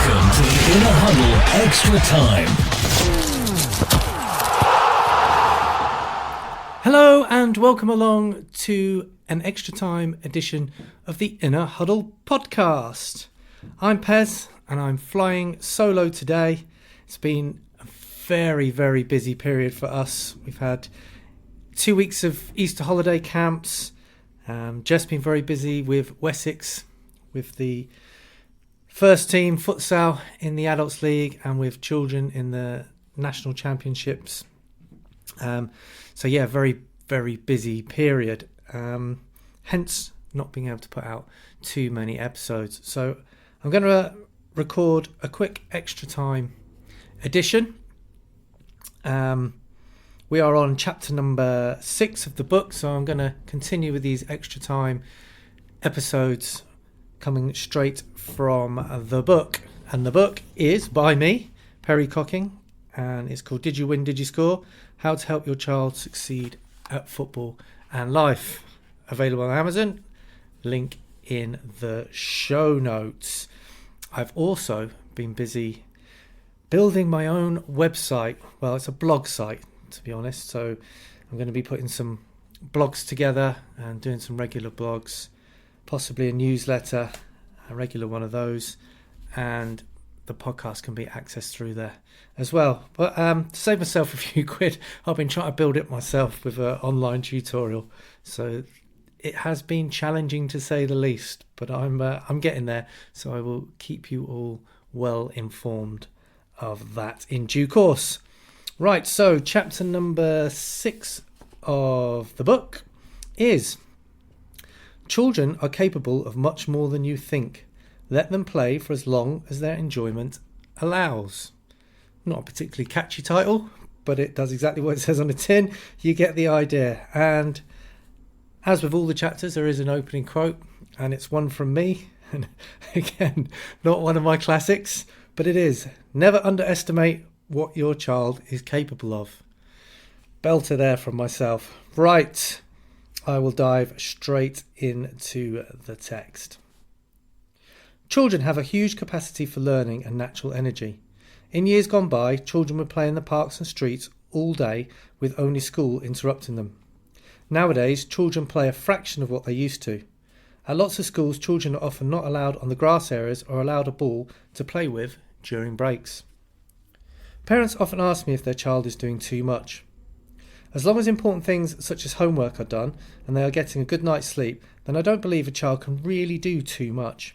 Welcome to the Inner Huddle Extra Time. Hello and welcome along to an Extra Time edition of the Inner Huddle podcast. I'm Pez and I'm flying solo today. It's been a very, very busy period for us. We've had 2 weeks of Easter holiday camps. Just been very busy with Wessex, with the first team futsal in the Adults League and with children in the national championships. Very, very busy period. Hence not being able to put out too many episodes. So I'm going to record a quick extra time edition. We are on chapter number 6 of the book, so I'm going to continue with these extra time episodes coming straight from the book. And the book is by me, Perry Cocking, and it's called Did You Win, Did You Score? How to Help Your Child Succeed at Football and Life. Available on Amazon, link in the show notes. I've also been busy building my own website. Well, it's a blog site, to be honest, so I'm going to be putting some blogs together and doing some regular blogs, possibly a newsletter, a regular one of those, and the podcast can be accessed through there as well. But to save myself a few quid, I've been trying to build it myself with an online tutorial, so it has been challenging to say the least, but I'm getting there, so I will keep you all well informed of that in due course. Right, so chapter number 6 of the book is Children are capable of much more than you think. Let them play for as long as their enjoyment allows. Not a particularly catchy title, but it does exactly what it says on the tin. You get the idea. And as with all the chapters, there is an opening quote, and it's one from me. And again, not one of my classics, but it is. Never underestimate what your child is capable of. Belter there from myself. Right, I will dive straight into the text. Children have a huge capacity for learning and natural energy. In years gone by, children would play in the parks and streets all day with only school interrupting them. Nowadays, children play a fraction of what they used to. At lots of schools, children are often not allowed on the grass areas or allowed a ball to play with during breaks. Parents often ask me if their child is doing too much. As long as important things such as homework are done and they are getting a good night's sleep, then I don't believe a child can really do too much.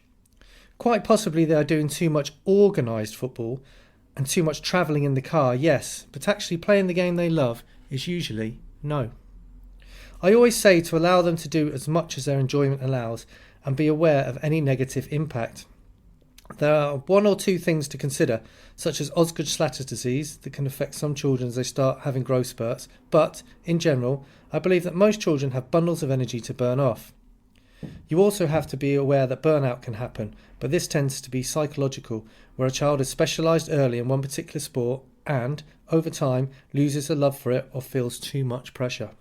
Quite possibly they are doing too much organised football and too much travelling in the car, yes, but actually playing the game they love is usually no. I always say to allow them to do as much as their enjoyment allows and be aware of any negative impact. There are 1 or 2 things to consider, such as Osgood-Schlatter's disease that can affect some children as they start having growth spurts, but, in general, I believe that most children have bundles of energy to burn off. You also have to be aware that burnout can happen, but this tends to be psychological, where a child is specialised early in one particular sport and, over time, loses a love for it or feels too much pressure.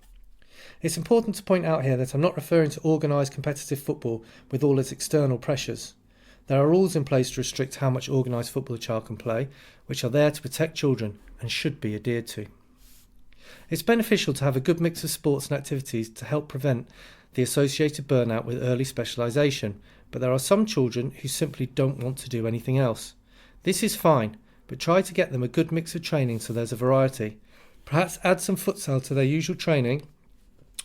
It's important to point out here that I'm not referring to organised competitive football with all its external pressures. There are rules in place to restrict how much organised football a child can play, which are there to protect children and should be adhered to. It's beneficial to have a good mix of sports and activities to help prevent the associated burnout with early specialisation, but there are some children who simply don't want to do anything else. This is fine, but try to get them a good mix of training so there's a variety. Perhaps add some futsal to their usual training,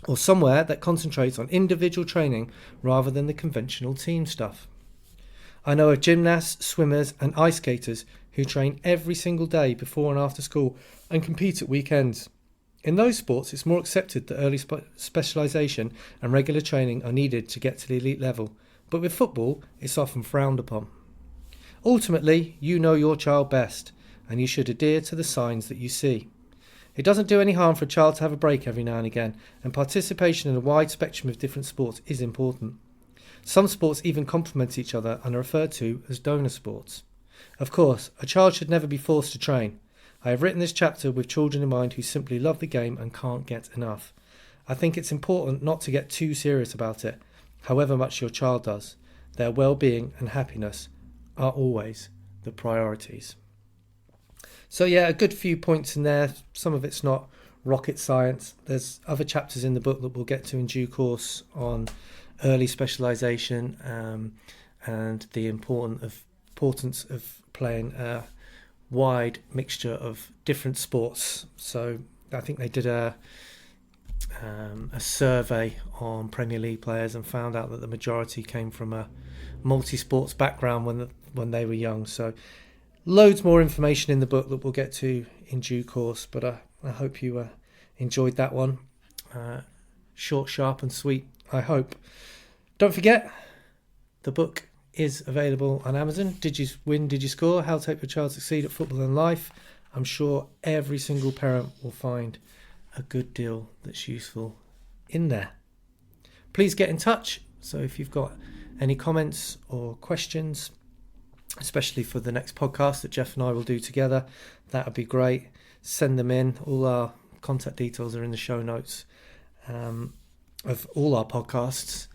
or somewhere that concentrates on individual training rather than the conventional team stuff. I know of gymnasts, swimmers and ice skaters who train every single day before and after school and compete at weekends. In those sports, it's more accepted that early specialisation and regular training are needed to get to the elite level, but with football, it's often frowned upon. Ultimately, you know your child best, and you should adhere to the signs that you see. It doesn't do any harm for a child to have a break every now and again, and participation in a wide spectrum of different sports is important. Some sports even complement each other and are referred to as donor sports. Of course, a child should never be forced to train. I have written this chapter with children in mind who simply love the game and can't get enough. I think it's important not to get too serious about it, however much your child does. Their well-being and happiness are always the priorities. So yeah, a good few points in there. Some of it's not rocket science. There's other chapters in the book that we'll get to in due course on early specialisation and the importance of playing a wide mixture of different sports. So I think they did a survey on Premier League players and found out that the majority came from a multi-sports background when they were young. So loads more information in the book that we'll get to in due course, but I hope you enjoyed that one. Short, sharp and sweet, I hope. Don't forget, the book is available on Amazon. Did you win? Did you score? How to help your child succeed at football and life. I'm sure every single parent will find a good deal that's useful in there. Please get in touch. So if you've got any comments or questions, especially for the next podcast that Jeff and I will do together, that would be great. Send them in. All our contact details are in the show notes of all our podcasts,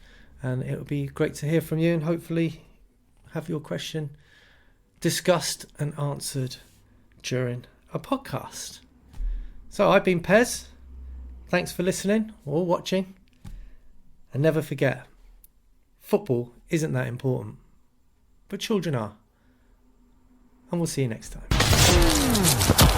and it would be great to hear from you and hopefully have your question discussed and answered during a podcast. So I've been Pez. Thanks for listening or watching, and never forget, football isn't that important, but children are. And we'll see you next time.